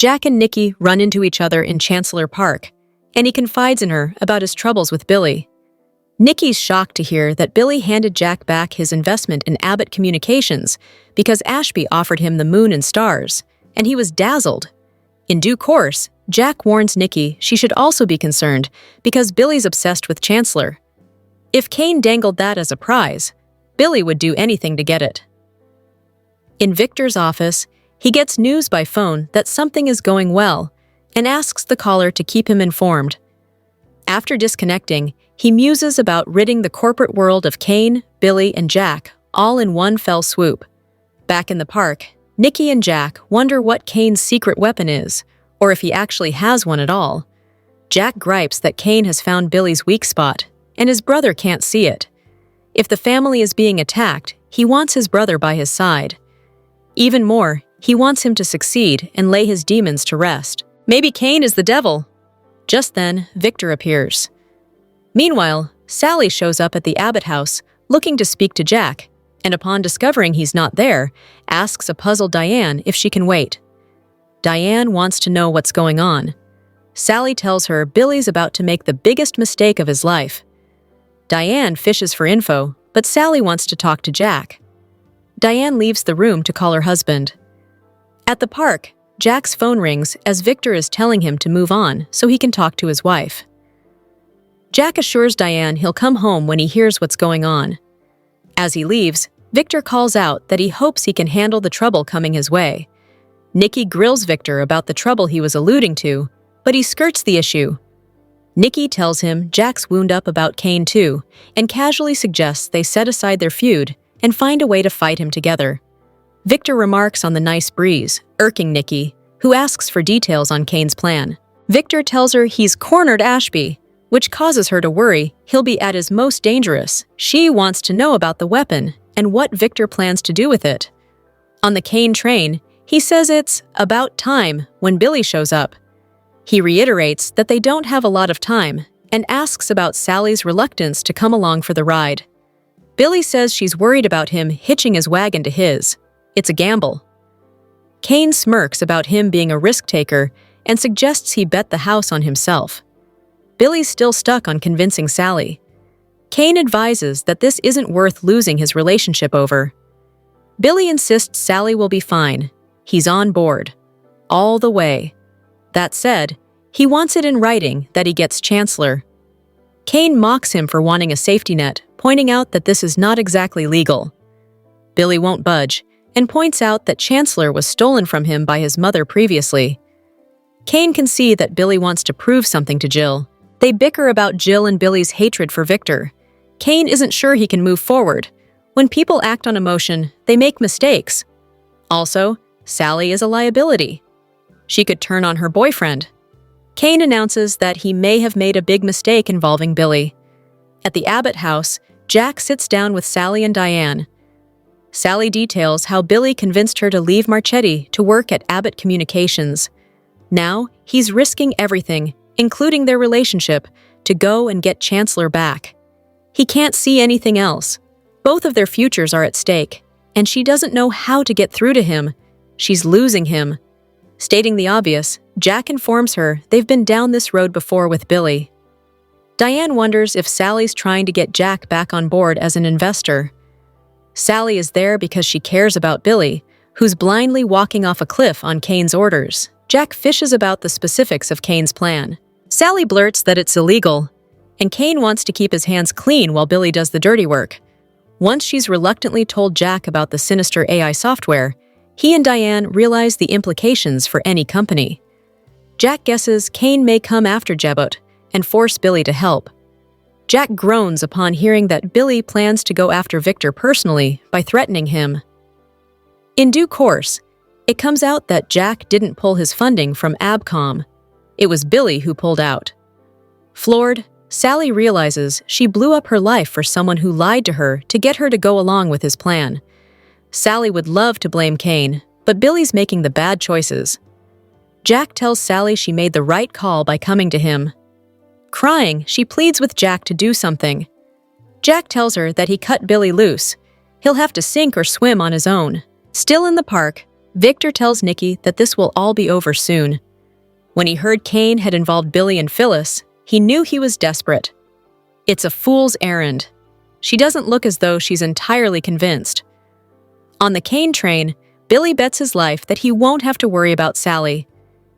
Jack and Nikki run into each other in Chancellor Park, and he confides in her about his troubles with Billy. Nikki's shocked to hear that Billy handed Jack back his investment in Abbott Communications because Ashby offered him the moon and stars, and he was dazzled. In due course, Jack warns Nikki she should also be concerned because Billy's obsessed with Chancellor. If Kane dangled that as a prize, Billy would do anything to get it. In Victor's office, he gets news by phone that something is going well and asks the caller to keep him informed. After disconnecting, he muses about ridding the corporate world of Kane, Billy, and Jack all in one fell swoop. Back in the park, Nikki and Jack wonder what Kane's secret weapon is, or if he actually has one at all. Jack gripes that Kane has found Billy's weak spot, and his brother can't see it. If the family is being attacked, he wants his brother by his side. Even more, he wants him to succeed and lay his demons to rest. Maybe Kane is the devil. Just then, Victor appears. Meanwhile, Sally shows up at the Abbott house, looking to speak to Jack, and upon discovering he's not there, asks a puzzled Diane if she can wait. Diane wants to know what's going on. Sally tells her Billy's about to make the biggest mistake of his life. Diane fishes for info, but Sally wants to talk to Jack. Diane leaves the room to call her husband. At the park, Jack's phone rings as Victor is telling him to move on so he can talk to his wife. Jack assures Diane he'll come home when he hears what's going on. As he leaves, Victor calls out that he hopes he can handle the trouble coming his way. Nikki grills Victor about the trouble he was alluding to, but he skirts the issue. Nikki tells him Jack's wound up about Kane too, and casually suggests they set aside their feud and find a way to fight him together. Victor remarks on the nice breeze, irking Nikki, who asks for details on Kane's plan. Victor tells her he's cornered Ashby, which causes her to worry he'll be at his most dangerous. She wants to know about the weapon and what Victor plans to do with it. On the Kane train, he says it's about time when Billy shows up. He reiterates that they don't have a lot of time and asks about Sally's reluctance to come along for the ride. Billy says she's worried about him hitching his wagon to his. It's a gamble. Kane smirks about him being a risk-taker and suggests he bet the house on himself. Billy's still stuck on convincing Sally. Kane advises that this isn't worth losing his relationship over. Billy insists Sally will be fine. He's on board. All the way. That said, he wants it in writing that he gets Chancellor. Kane mocks him for wanting a safety net, pointing out that this is not exactly legal. Billy won't budge, and points out that Chancellor was stolen from him by his mother previously. Kane can see that Billy wants to prove something to Jill. They bicker about Jill and Billy's hatred for Victor. Kane isn't sure he can move forward. When people act on emotion, they make mistakes. Also, Sally is a liability. She could turn on her boyfriend. Kane announces that he may have made a big mistake involving Billy. At the Abbott house, Jack sits down with Sally and Diane. Sally details how Billy convinced her to leave Marchetti to work at Abbott Communications. Now, he's risking everything, including their relationship, to go and get Chancellor back. He can't see anything else. Both of their futures are at stake, and she doesn't know how to get through to him. She's losing him. Stating the obvious, Jack informs her they've been down this road before with Billy. Diane wonders if Sally's trying to get Jack back on board as an investor. Sally is there because she cares about Billy, who's blindly walking off a cliff on Kane's orders. Jack fishes about the specifics of Kane's plan. Sally blurts that it's illegal, and Kane wants to keep his hands clean while Billy does the dirty work. Once she's reluctantly told Jack about the sinister AI software, he and Diane realize the implications for any company. Jack guesses Kane may come after Jebot and force Billy to help. Jack groans upon hearing that Billy plans to go after Victor personally by threatening him. In due course, it comes out that Jack didn't pull his funding from Abcom. It was Billy who pulled out. Floored, Sally realizes she blew up her life for someone who lied to her to get her to go along with his plan. Sally would love to blame Kane, but Billy's making the bad choices. Jack tells Sally she made the right call by coming to him. Crying, she pleads with Jack to do something. Jack tells her that he cut Billy loose. He'll have to sink or swim on his own. Still in the park, Victor tells Nikki that this will all be over soon. When he heard Kane had involved Billy and Phyllis, he knew he was desperate. It's a fool's errand. She doesn't look as though she's entirely convinced. On the Kane train, Billy bets his life that he won't have to worry about Sally.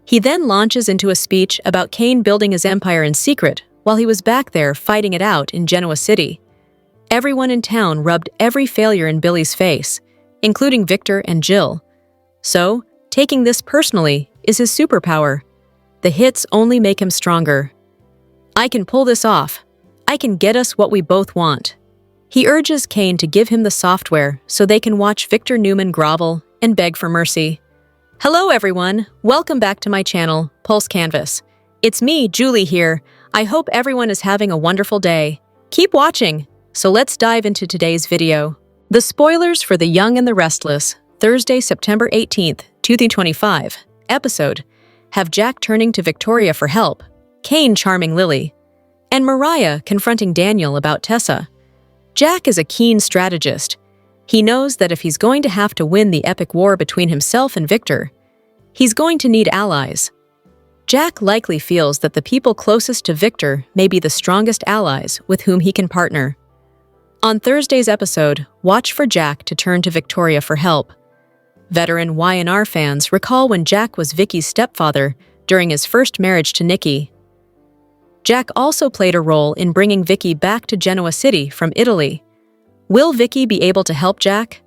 He then launches into a speech about Kane building his empire in secret while he was back there fighting it out in Genoa City. Everyone in town rubbed every failure in Billy's face, including Victor and Jill. So, taking this personally is his superpower. The hits only make him stronger. I can pull this off. I can get us what we both want. He urges Kane to give him the software so they can watch Victor Newman grovel and beg for mercy. Hello everyone, welcome back to my channel, Pulse Canvas. It's me, Julie here. I hope everyone is having a wonderful day. Keep watching, so let's dive into today's video. The spoilers for The Young and the Restless, Thursday, September 18th, 2025, episode, have Jack turning to Victoria for help, Kane charming Lily, and Mariah confronting Daniel about Tessa. Jack is a keen strategist. He knows that if he's going to have to win the epic war between himself and Victor, he's going to need allies. Jack likely feels that the people closest to Victor may be the strongest allies with whom he can partner. On Thursday's episode, watch for Jack to turn to Victoria for help. Veteran Y&R fans recall when Jack was Vicky's stepfather during his first marriage to Nikki. Jack also played a role in bringing Vicky back to Genoa City from Italy. Will Vicky be able to help Jack?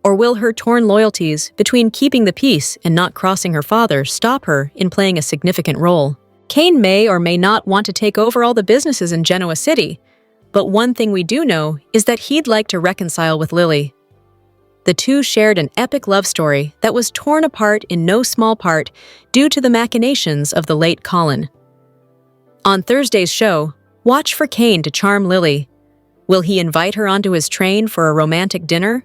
Or will her torn loyalties between keeping the peace and not crossing her father stop her in playing a significant role? Kane may or may not want to take over all the businesses in Genoa City, but one thing we do know is that he'd like to reconcile with Lily. The two shared an epic love story that was torn apart in no small part due to the machinations of the late Colin. On Thursday's show, watch for Kane to charm Lily. Will he invite her onto his train for a romantic dinner?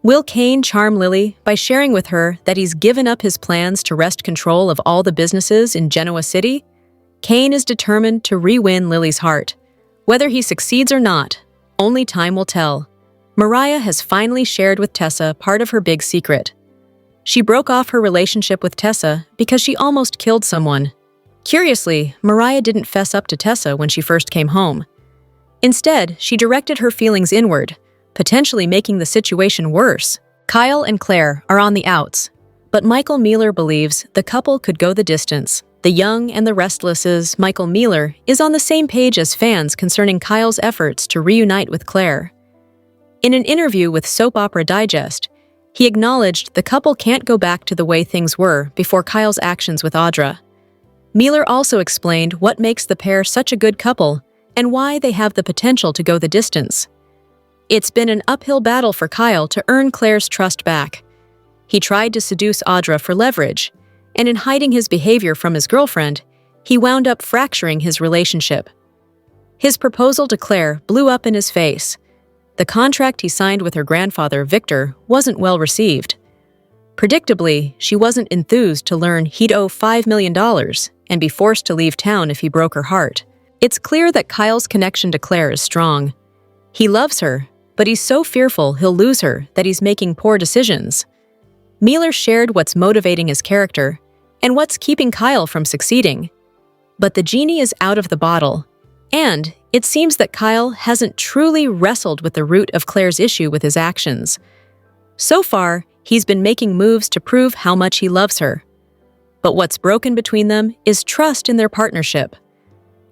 Will Kane charm Lily by sharing with her that he's given up his plans to wrest control of all the businesses in Genoa City? Kane is determined to re-win Lily's heart. Whether he succeeds or not, only time will tell. Mariah has finally shared with Tessa part of her big secret. She broke off her relationship with Tessa because she almost killed someone. Curiously, Mariah didn't fess up to Tessa when she first came home. Instead, she directed her feelings inward, potentially making the situation worse. Kyle and Clare are on the outs, but Michael Mealer believes the couple could go the distance. The Young and the Restless's Michael Mealer is on the same page as fans concerning Kyle's efforts to reunite with Clare. In an interview with Soap Opera Digest, he acknowledged the couple can't go back to the way things were before Kyle's actions with Audra. Mealer also explained what makes the pair such a good couple and why they have the potential to go the distance. It's been an uphill battle for Kyle to earn Clare's trust back. He tried to seduce Audra for leverage, and in hiding his behavior from his girlfriend, he wound up fracturing his relationship. His proposal to Clare blew up in his face. The contract he signed with her grandfather, Victor, wasn't well received. Predictably, she wasn't enthused to learn he'd owe $5 million and be forced to leave town if he broke her heart. It's clear that Kyle's connection to Clare is strong. He loves her, but he's so fearful he'll lose her that he's making poor decisions. Mealer shared what's motivating his character and what's keeping Kyle from succeeding. But the genie is out of the bottle, and it seems that Kyle hasn't truly wrestled with the root of Clare's issue with his actions. So far, he's been making moves to prove how much he loves her. But what's broken between them is trust in their partnership.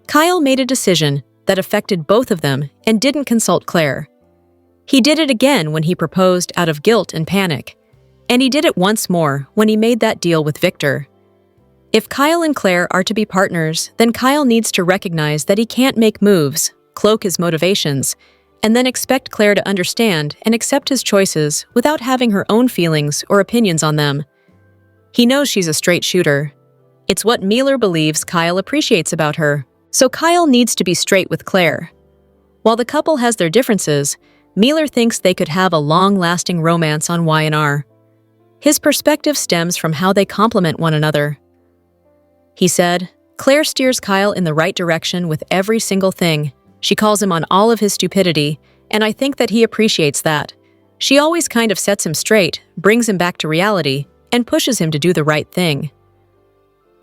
Kyle made a decision that affected both of them and didn't consult Clare. He did it again when he proposed out of guilt and panic, and he did it once more when he made that deal with Victor. If Kyle and Clare are to be partners, then Kyle needs to recognize that he can't make moves, cloak his motivations, and then expect Clare to understand and accept his choices without having her own feelings or opinions on them. He knows she's a straight shooter. It's what Mealer believes Kyle appreciates about her, so Kyle needs to be straight with Clare. While the couple has their differences, Mealer thinks they could have a long-lasting romance on Y&R. His perspective stems from how they complement one another. He said, Clare steers Kyle in the right direction with every single thing. She calls him on all of his stupidity, and I think that he appreciates that. She always kind of sets him straight, brings him back to reality, and pushes him to do the right thing.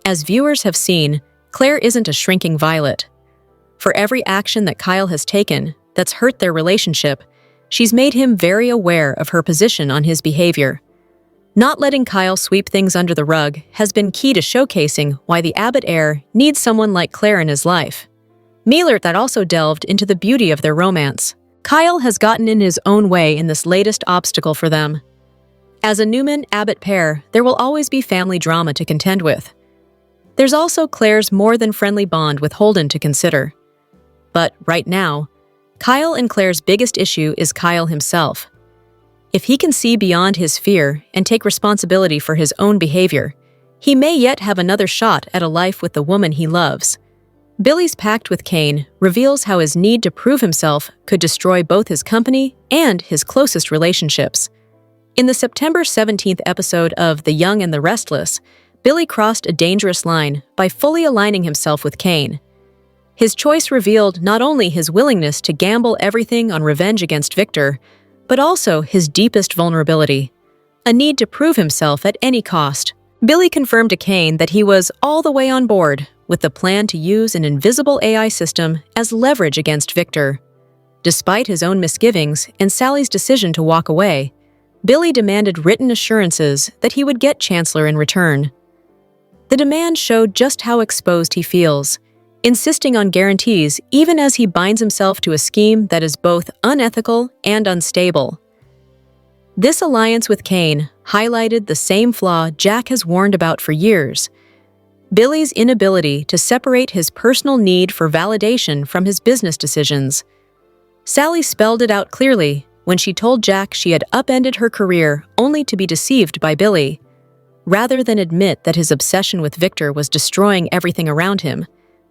As viewers have seen, Clare isn't a shrinking violet. For every action that Kyle has taken that's hurt their relationship, she's made him very aware of her position on his behavior. Not letting Kyle sweep things under the rug has been key to showcasing why the Abbott heir needs someone like Clare in his life. That also delved into the beauty of their romance. Kyle has gotten in his own way in this latest obstacle for them. As a Newman-Abbott pair, there will always be family drama to contend with. There's also Clare's more than friendly bond with Holden to consider. But right now, Kyle and Clare's biggest issue is Kyle himself. If he can see beyond his fear and take responsibility for his own behavior, he may yet have another shot at a life with the woman he loves. Billy's pact with Kane reveals how his need to prove himself could destroy both his company and his closest relationships. In the September 17th episode of The Young and the Restless, Billy crossed a dangerous line by fully aligning himself with Kane. His choice revealed not only his willingness to gamble everything on revenge against Victor, but also his deepest vulnerability, a need to prove himself at any cost. Billy confirmed to Kane that he was all the way on board with the plan to use an invisible AI system as leverage against Victor. Despite his own misgivings and Sally's decision to walk away, Billy demanded written assurances that he would get Chancellor in return. The demand showed just how exposed he feels, insisting on guarantees even as he binds himself to a scheme that is both unethical and unstable. This alliance with Kane highlighted the same flaw Jack has warned about for years: Billy's inability to separate his personal need for validation from his business decisions. Sally spelled it out clearly when she told Jack she had upended her career only to be deceived by Billy. Rather than admit that his obsession with Victor was destroying everything around him,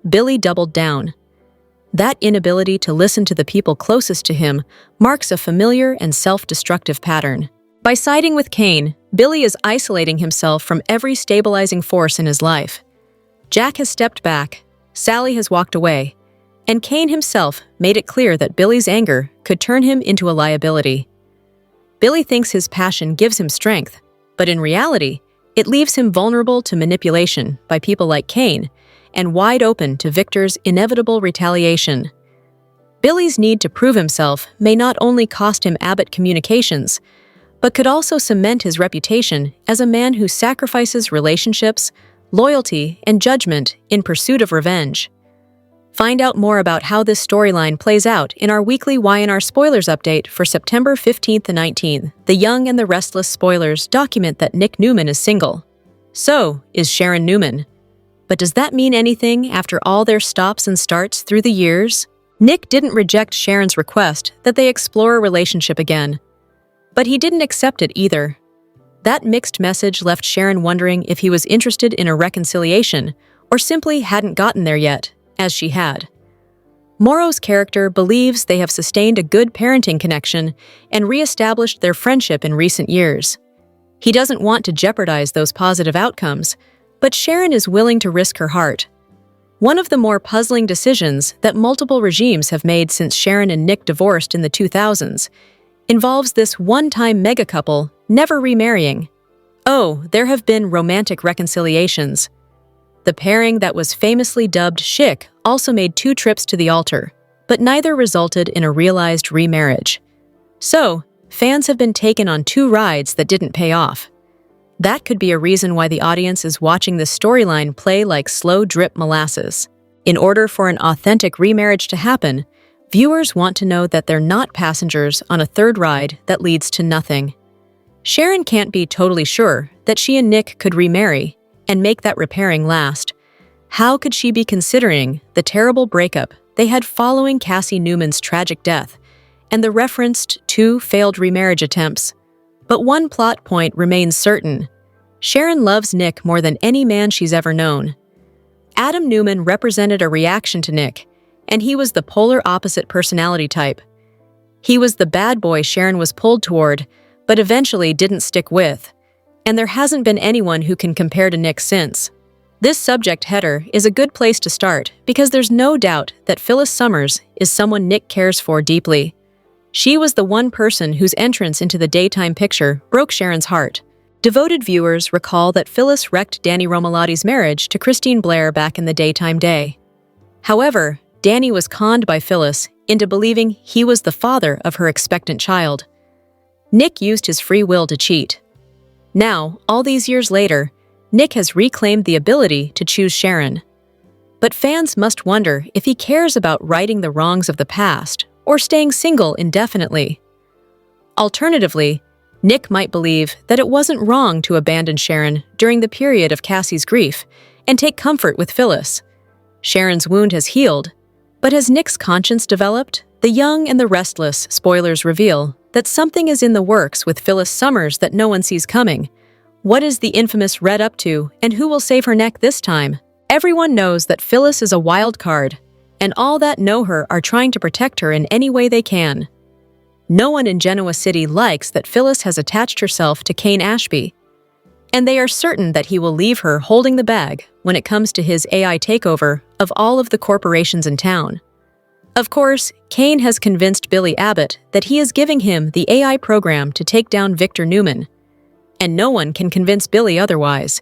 Billy doubled down. That inability to listen to the people closest to him marks a familiar and self-destructive pattern. By siding with Kane, Billy is isolating himself from every stabilizing force in his life. Jack has stepped back, Sally has walked away, and Kane himself made it clear that Billy's anger could turn him into a liability. Billy thinks his passion gives him strength, but in reality, it leaves him vulnerable to manipulation by people like Kane and wide open to Victor's inevitable retaliation. Billy's need to prove himself may not only cost him Abbott Communications, but could also cement his reputation as a man who sacrifices relationships, loyalty, and judgment in pursuit of revenge. Find out more about how this storyline plays out in our weekly Y&R Spoilers update for September 15th to 19th. The Young and the Restless spoilers document that Nick Newman is single. So is Sharon Newman. But does that mean anything after all their stops and starts through the years? Nick didn't reject Sharon's request that they explore a relationship again. But he didn't accept it either. That mixed message left Sharon wondering if he was interested in a reconciliation or simply hadn't gotten there yet, as she had. Morrow's character believes they have sustained a good parenting connection and re-established their friendship in recent years. He doesn't want to jeopardize those positive outcomes, but Sharon is willing to risk her heart. One of the more puzzling decisions that multiple regimes have made since Sharon and Nick divorced in the 2000s involves this one-time mega-couple never remarrying. Oh, there have been romantic reconciliations. The pairing that was famously dubbed Schick also made 2 trips to the altar, but neither resulted in a realized remarriage. So, fans have been taken on 2 rides that didn't pay off. That could be a reason why the audience is watching this storyline play like slow-drip molasses. In order for an authentic remarriage to happen, viewers want to know that they're not passengers on a 3rd ride that leads to nothing. Sharon can't be totally sure that she and Nick could remarry and make that repairing last. How could she be considering the terrible breakup they had following Cassie Newman's tragic death and the referenced 2 failed remarriage attempts? But one plot point remains certain. Sharon loves Nick more than any man she's ever known. Adam Newman represented a reaction to Nick, and he was the polar opposite personality type. He was the bad boy Sharon was pulled toward, but eventually didn't stick with. And there hasn't been anyone who can compare to Nick since. This subject header is a good place to start because there's no doubt that Phyllis Summers is someone Nick cares for deeply. She was the one person whose entrance into the daytime picture broke Sharon's heart. Devoted viewers recall that Phyllis wrecked Danny Romalotti's marriage to Christine Blair back in the daytime day. However, Danny was conned by Phyllis into believing he was the father of her expectant child. Nick used his free will to cheat. Now, all these years later, Nick has reclaimed the ability to choose Sharon. But fans must wonder if he cares about righting the wrongs of the past or staying single indefinitely. Alternatively, Nick might believe that it wasn't wrong to abandon Sharon during the period of Cassie's grief and take comfort with Phyllis. Sharon's wound has healed, but has Nick's conscience developed? The Young and the Restless spoilers reveal that something is in the works with Phyllis Summers that no one sees coming. What is the infamous Red up to, and who will save her neck this time? Everyone knows that Phyllis is a wild card, and all that know her are trying to protect her in any way they can. No one in Genoa City likes that Phyllis has attached herself to Kane Ashby, and they are certain that he will leave her holding the bag when it comes to his AI takeover of all of the corporations in town. Of course, Kane has convinced Billy Abbott that he is giving him the AI program to take down Victor Newman, and no one can convince Billy otherwise,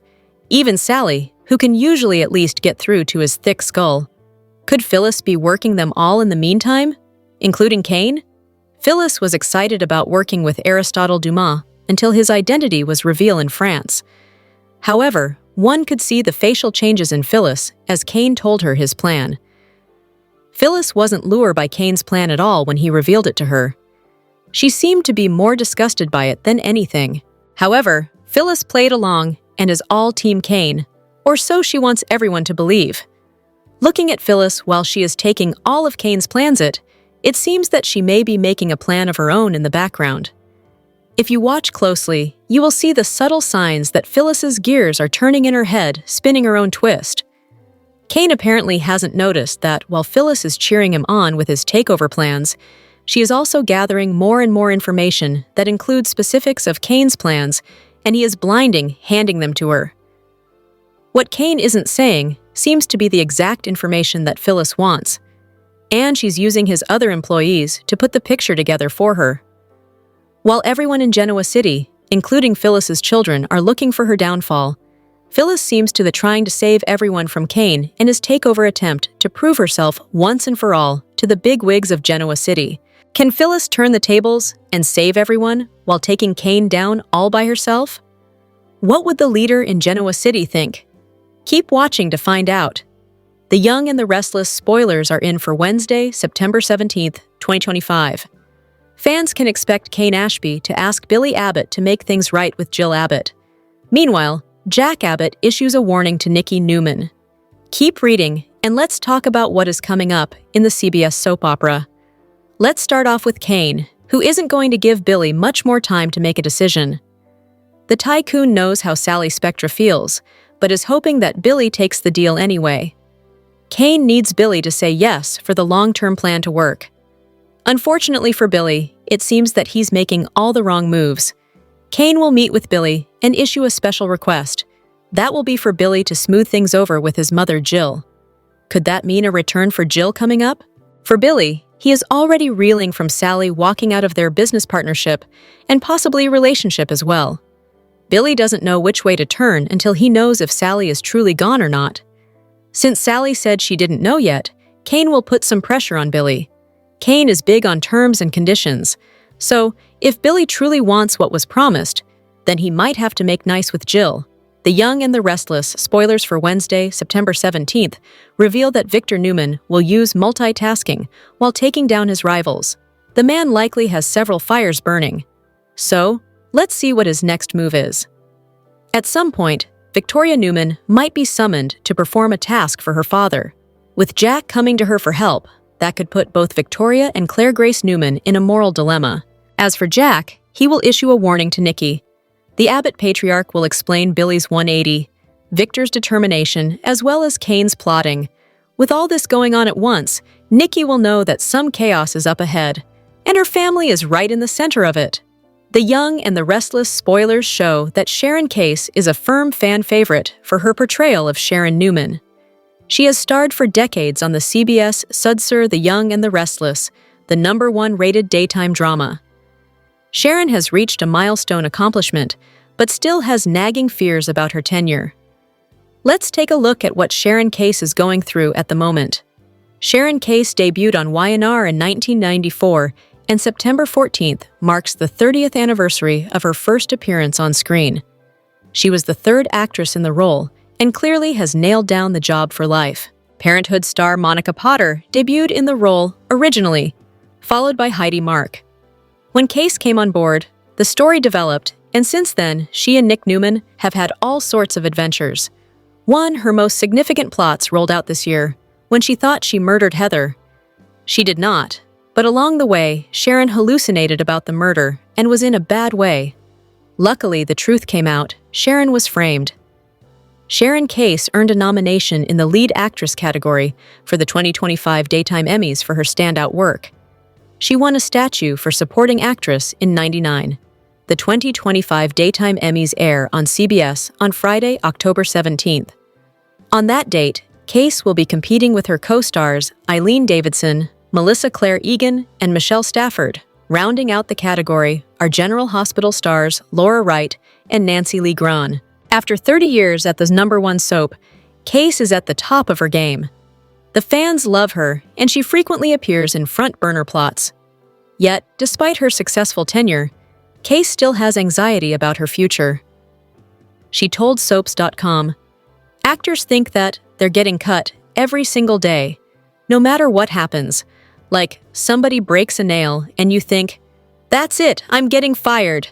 even Sally, who can usually at least get through to his thick skull. Could Phyllis be working them all in the meantime, including Kane? Phyllis was excited about working with Aristotle Dumas until his identity was revealed in France. However, one could see the facial changes in Phyllis as Kane told her his plan. Phyllis wasn't lured by Kane's plan at all when he revealed it to her. She seemed to be more disgusted by it than anything. However, Phyllis played along and is all Team Kane, or so she wants everyone to believe. Looking at Phyllis while she is taking all of Kane's plans, it seems that she may be making a plan of her own in the background. If you watch closely, you will see the subtle signs that Phyllis's gears are turning in her head, spinning her own twist. Kane apparently hasn't noticed that while Phyllis is cheering him on with his takeover plans, she is also gathering more and more information that includes specifics of Kane's plans, and he is handing them to her. What Kane isn't saying seems to be the exact information that Phyllis wants, and she's using his other employees to put the picture together for her. While everyone in Genoa City, including Phyllis's children, are looking for her downfall, Phyllis seems to be trying to save everyone from Kane in his takeover attempt to prove herself once and for all to the bigwigs of Genoa City. Can Phyllis turn the tables and save everyone while taking Kane down all by herself? What would the leader in Genoa City think? Keep watching to find out. The Young and the Restless spoilers are in for Wednesday, September 17th, 2025. Fans can expect Kane Ashby to ask Billy Abbott to make things right with Jill Abbott. Meanwhile, Jack Abbott issues a warning to Nikki Newman. Keep reading, and let's talk about what is coming up in the CBS soap opera. Let's start off with Kane, who isn't going to give Billy much more time to make a decision. The tycoon knows how Sally Spectra feels, but is hoping that Billy takes the deal anyway. Kane needs Billy to say yes for the long-term plan to work. Unfortunately for Billy, it seems that he's making all the wrong moves. Kane will meet with Billy and issue a special request. That will be for Billy to smooth things over with his mother, Jill. Could that mean a return for Jill coming up? For Billy, he is already reeling from Sally walking out of their business partnership and possibly relationship as well. Billy doesn't know which way to turn until he knows if Sally is truly gone or not. Since Sally said she didn't know yet, Kane will put some pressure on Billy. Kane is big on terms and conditions, so if Billy truly wants what was promised, then he might have to make nice with Jill. The Young and the Restless spoilers for Wednesday, September 17th, reveal that Victor Newman will use multitasking while taking down his rivals. The man likely has several fires burning. So, let's see what his next move is. At some point, Victoria Newman might be summoned to perform a task for her father. With Jack coming to her for help, that could put both Victoria and Clare Grace Newman in a moral dilemma. As for Jack, he will issue a warning to Nikki. The Abbott patriarch will explain Billy's 180, Victor's determination, as well as Kane's plotting. With all this going on at once, Nikki will know that some chaos is up ahead, and her family is right in the center of it. The Young and the Restless spoilers show that Sharon Case is a firm fan favorite for her portrayal of Sharon Newman. She has starred for decades on the CBS Sudsur The Young and the Restless, the #1 rated daytime drama. Sharon has reached a milestone accomplishment but still has nagging fears about her tenure. Let's take a look at what Sharon Case is going through at the moment. Sharon Case debuted on Y&R in 1994, and September 14th marks the 30th anniversary of her first appearance on screen. She was the third actress in the role, and clearly has nailed down the job for life. Parenthood star Monica Potter debuted in the role originally, followed by Heidi Mark. When Case came on board, the story developed, and since then, she and Nick Newman have had all sorts of adventures. Her most significant plots rolled out this year, when she thought she murdered Heather. She did not, but along the way, Sharon hallucinated about the murder and was in a bad way. Luckily, the truth came out. Sharon was framed. Sharon Case earned a nomination in the Lead Actress category for the 2025 Daytime Emmys for her standout work. She won a statue for Supporting Actress in '99. The 2025 Daytime Emmys air on CBS on Friday, October 17th. On that date, Case will be competing with her co-stars Eileen Davidson, Melissa Claire Egan, and Michelle Stafford. Rounding out the category are General Hospital stars Laura Wright and Nancy Lee Grahn. After 30 years at the #1 soap, Case is at the top of her game. The fans love her, and she frequently appears in front-burner plots. Yet, despite her successful tenure, Case still has anxiety about her future. She told Soaps.com, "Actors think that they're getting cut every single day, no matter what happens. Like, somebody breaks a nail and you think, that's it, I'm getting fired."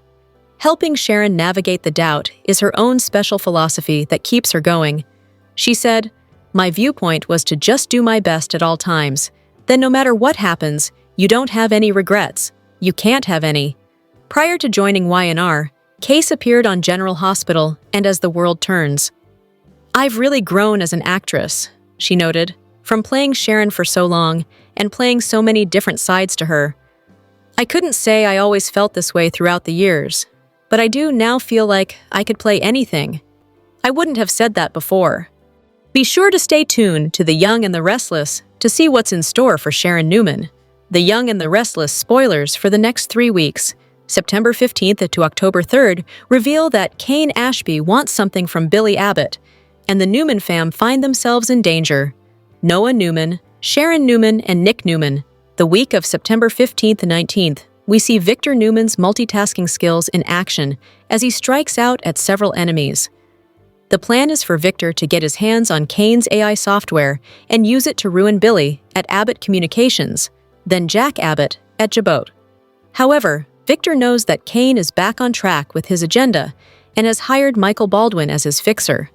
Helping Sharon navigate the doubt is her own special philosophy that keeps her going. She said, "My viewpoint was to just do my best at all times. Then no matter what happens, you don't have any regrets. You can't have any." Prior to joining Y&R, Case appeared on General Hospital and As the World Turns. "I've really grown as an actress," she noted, "from playing Sharon for so long and playing so many different sides to her. I couldn't say I always felt this way throughout the years, but I do now feel like I could play anything. I wouldn't have said that before." Be sure to stay tuned to The Young and the Restless to see what's in store for Sharon Newman. The Young and the Restless spoilers for the next 3 weeks, September 15th to October 3rd, reveal that Kane Ashby wants something from Billy Abbott, and the Newman fam find themselves in danger. Noah Newman, Sharon Newman, and Nick Newman. The week of September 15th and 19th, we see Victor Newman's multitasking skills in action as he strikes out at several enemies. The plan is for Victor to get his hands on Kane's AI software and use it to ruin Billy at Abbott Communications, then Jack Abbott at Jabot. However, Victor knows that Kane is back on track with his agenda and has hired Michael Baldwin as his fixer.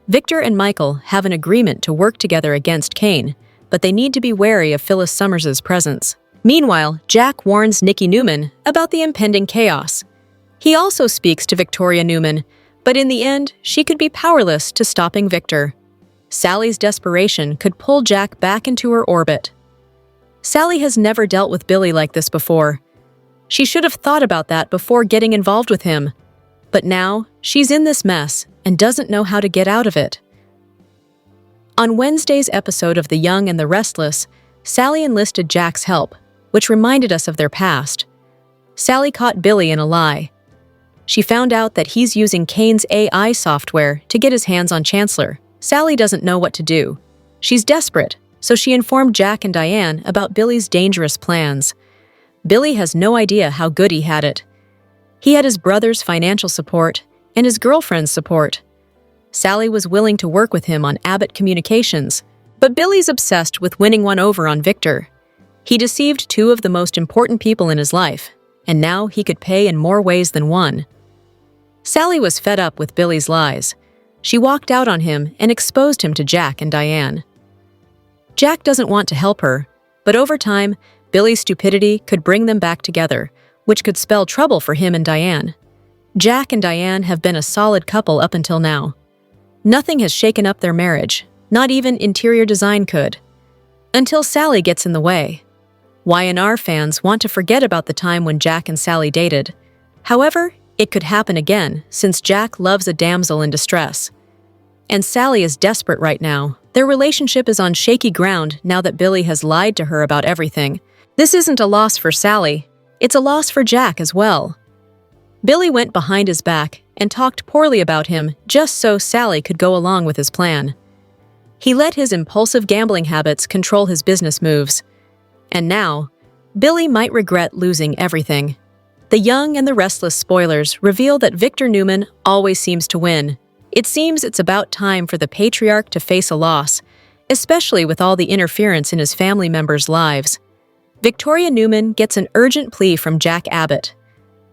Victor and Michael have an agreement to work together against Kane, but they need to be wary of Phyllis Summers's presence. Meanwhile, Jack warns Nikki Newman about the impending chaos. He also speaks to Victoria Newman, but in the end, she could be powerless to stopping Victor. Sally's desperation could pull Jack back into her orbit. Sally has never dealt with Billy like this before. She should have thought about that before getting involved with him. But now, she's in this mess and doesn't know how to get out of it. On Wednesday's episode of The Young and the Restless, Sally enlisted Jack's help, which reminded us of their past. Sally caught Billy in a lie. She found out that he's using Kane's AI software to get his hands on Chancellor. Sally doesn't know what to do. She's desperate, so she informed Jack and Diane about Billy's dangerous plans. Billy has no idea how good he had it. He had his brother's financial support and his girlfriend's support. Sally was willing to work with him on Abbott Communications, but Billy's obsessed with winning one over on Victor. He deceived 2 of the most important people in his life, and now he could pay in more ways than one. Sally was fed up with Billy's lies. She walked out on him and exposed him to Jack and Diane. Jack doesn't want to help her, but over time, Billy's stupidity could bring them back together, which could spell trouble for him and Diane. Jack and Diane have been a solid couple up until now. Nothing has shaken up their marriage, not even interior design could. Until Sally gets in the way. Y&R fans want to forget about the time when Jack and Sally dated. However, it could happen again since Jack loves a damsel in distress. And Sally is desperate right now. Their relationship is on shaky ground now that Billy has lied to her about everything. This isn't a loss for Sally. It's a loss for Jack as well. Billy went behind his back and talked poorly about him just so Sally could go along with his plan. He let his impulsive gambling habits control his business moves. And now, Billy might regret losing everything. The Young and the Restless spoilers reveal that Victor Newman always seems to win. It seems it's about time for the patriarch to face a loss, especially with all the interference in his family members' lives. Victoria Newman gets an urgent plea from Jack Abbott.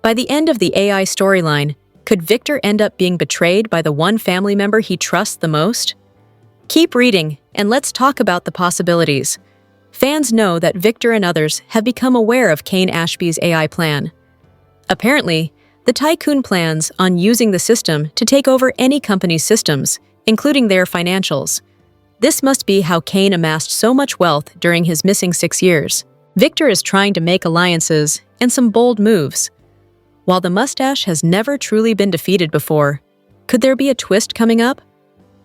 By the end of the AI storyline, could Victor end up being betrayed by the one family member he trusts the most? Keep reading, and let's talk about the possibilities. Fans know that Victor and others have become aware of Kane Ashby's AI plan. Apparently, the tycoon plans on using the system to take over any company's systems, including their financials. This must be how Kane amassed so much wealth during his missing 6 years. Victor is trying to make alliances and some bold moves. While the mustache has never truly been defeated before, could there be a twist coming up?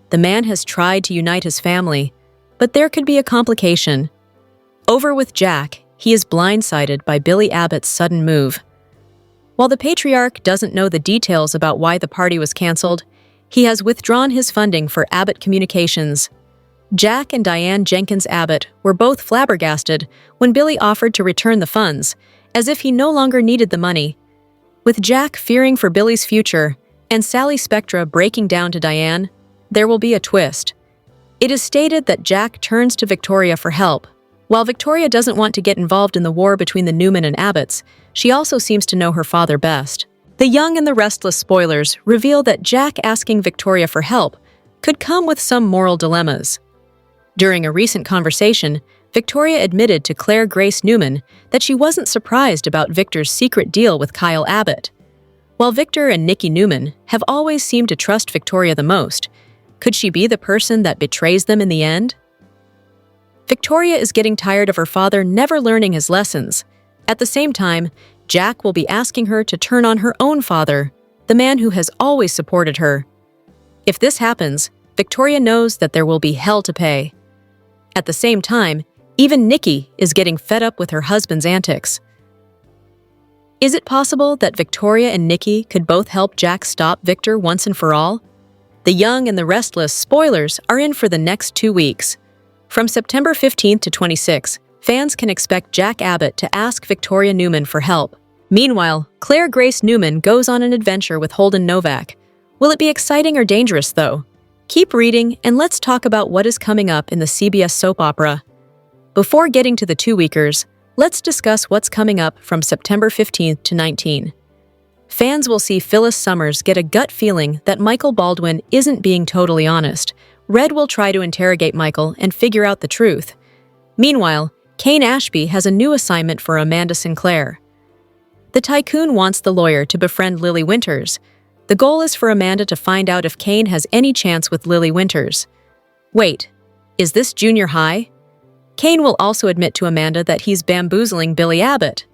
The man has tried to unite his family, but there could be a complication. Over with Jack, he is blindsided by Billy Abbott's sudden move. While the patriarch doesn't know the details about why the party was canceled, he has withdrawn his funding for Abbott Communications. Jack and Diane Jenkins Abbott were both flabbergasted when Billy offered to return the funds, as if he no longer needed the money. With Jack fearing for Billy's future and Sally Spectra breaking down to Diane, there will be a twist. It is stated that Jack turns to Victoria for help. While Victoria doesn't want to get involved in the war between the Newman and Abbotts, she also seems to know her father best. The Young and the Restless spoilers reveal that Jack asking Victoria for help could come with some moral dilemmas. During a recent conversation, Victoria admitted to Clare Grace Newman that she wasn't surprised about Victor's secret deal with Kyle Abbott. While Victor and Nikki Newman have always seemed to trust Victoria the most, could she be the person that betrays them in the end? Victoria is getting tired of her father never learning his lessons. At the same time, Jack will be asking her to turn on her own father, the man who has always supported her. If this happens, Victoria knows that there will be hell to pay. At the same time, even Nikki is getting fed up with her husband's antics. Is it possible that Victoria and Nikki could both help Jack stop Victor once and for all? The Young and the Restless spoilers are in for the next 2 weeks. From September 15th to 26th, fans can expect Jack Abbott to ask Victoria Newman for help. Meanwhile, Clare Grace Newman goes on an adventure with Holden Novak. Will it be exciting or dangerous, though? Keep reading, and let's talk about what is coming up in the CBS soap opera. Before getting to the 2-weekers, let's discuss what's coming up from September 15th to 19. Fans will see Phyllis Summers get a gut feeling that Michael Baldwin isn't being totally honest. Red will try to interrogate Michael and figure out the truth. Meanwhile, Kane Ashby has a new assignment for Amanda Sinclair. The tycoon wants the lawyer to befriend Lily Winters. The goal is for Amanda to find out if Kane has any chance with Lily Winters. Wait, is this junior high? Kane will also admit to Amanda that he's bamboozling Billy Abbott.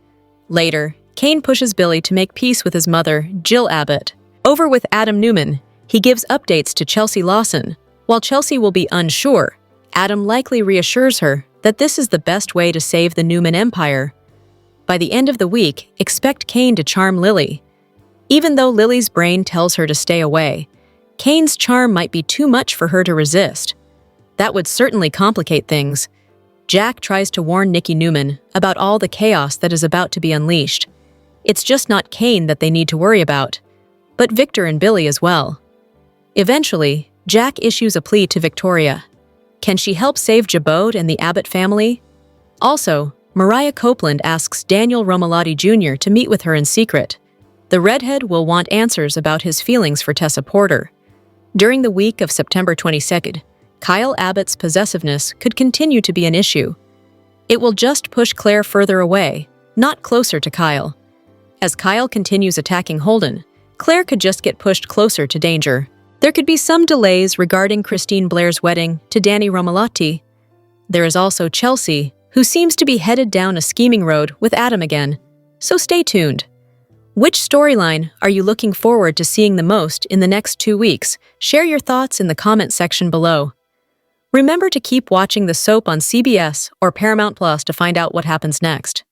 Later, Kane pushes Billy to make peace with his mother, Jill Abbott. Over with Adam Newman, he gives updates to Chelsea Lawson. While Chelsea will be unsure, Adam likely reassures her that this is the best way to save the Newman empire. By the end of the week, expect Kane to charm Lily. Even though Lily's brain tells her to stay away, Kane's charm might be too much for her to resist. That would certainly complicate things. Jack tries to warn Nikki Newman about all the chaos that is about to be unleashed. It's just not Kane that they need to worry about, but Victor and Billy as well. Eventually, Jack issues a plea to Victoria. Can she help save Jabot and the Abbott family? Also, Mariah Copeland asks Daniel Romalotti Jr. to meet with her in secret. The redhead will want answers about his feelings for Tessa Porter. During the week of September 22nd, Kyle Abbott's possessiveness could continue to be an issue. It will just push Claire further away, not closer to Kyle. As Kyle continues attacking Holden, Claire could just get pushed closer to danger. There could be some delays regarding Christine Blair's wedding to Danny Romalotti. There is also Chelsea, who seems to be headed down a scheming road with Adam again, so stay tuned. Which storyline are you looking forward to seeing the most in the next 2 weeks? Share your thoughts in the comment section below. Remember to keep watching the soap on CBS or Paramount Plus to find out what happens next.